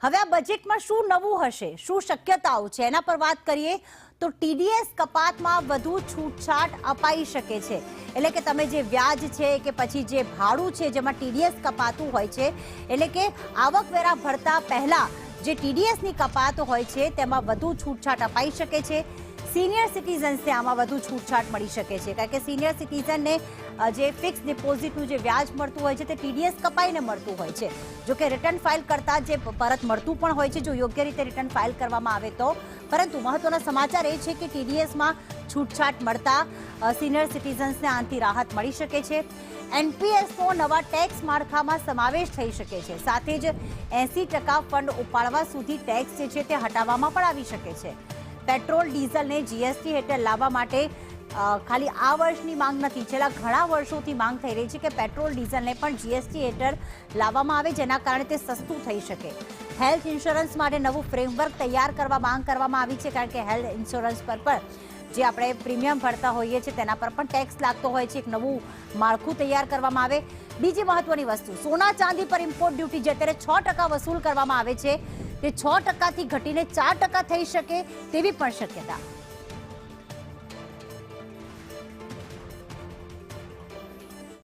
હવે આ બજેટમાં શું નવું હશે, શું શક્યતાઓ છે એના પર વાત કરીએ તો ટીડીએસ કપાતમાં વધુ છૂટછાટ અપાઈ શકે છે। એટલે કે તમે જે વ્યાજ છે કે પછી જે ભાડું છે જેમાં ટીડીએસ કપાતું હોય છે, એટલે કે આવકવેરા ભરતા પહેલા જે ટીડીએસની કપાત હોય છે તેમાં વધુ છૂટછાટ અપાઈ શકે છે। સિનિયર સિટીઝન્સને આમાં વધુ છૂટછાટ મળી શકે છે, કારણ કે સિનિયર સિટીઝનને જે ફિક્સ ડિપોઝિટનું જે વ્યાજ મળતું હોય છે તે ટીડીએસ કપાઈને મળતું હોય છે। જો કે રિટર્ન ફાઇલ કરતા જે પરત મળતું પણ હોય છે જો યોગ્ય રીતે રિટર્ન ફાઇલ કરવામાં આવે તો, પરંતુ મહત્વના સમાચાર એ છે કે ટીડીએસમાં છૂટછાટ મળતા સિનિયર સિટીઝન્સને આનાથી રાહત મળી શકે છે। એનપીએસનો નવા ટેક્સ માળખામાં સમાવેશ થઈ શકે છે, સાથે જ 80% ફંડ ઉપાડવા સુધી ટેક્સ જે છે તે હટાવવામાં પણ આવી શકે છે। પેટ્રોલ ડીઝલને જીએસટી હેઠળ લાવવા માટે ખાલી આ વર્ષની માંગ નથી, છેલ્લા ઘણા વર્ષોથી માંગ થઈ રહી છે કે પેટ્રોલ ડીઝલને પણ જીએસટી હેઠળ લાવવામાં આવે, જેના કારણે તે સસ્તું થઈ શકે। હેલ્થ ઇન્સ્યોરન્સ માટે નવું ફ્રેમવર્ક તૈયાર કરવા માંગ કરવામાં આવી છે, કારણ કે હેલ્થ ઇન્સ્યોરન્સ પર પણ જે આપણે પ્રીમિયમ ભરતા હોઈએ છીએ તેના પર પણ ટેક્સ લાગતો હોય છે। એક નવું માળખું તૈયાર કરવામાં આવે। બીજી મહત્વની વસ્તુ, સોના ચાંદી પર ઇમ્પોર્ટ ડ્યુટી જે અત્યારે 6% વસૂલ કરવામાં આવે છે તે 6%થી ઘટીને 4% થઈ શકે તેવી પણ શક્યતા।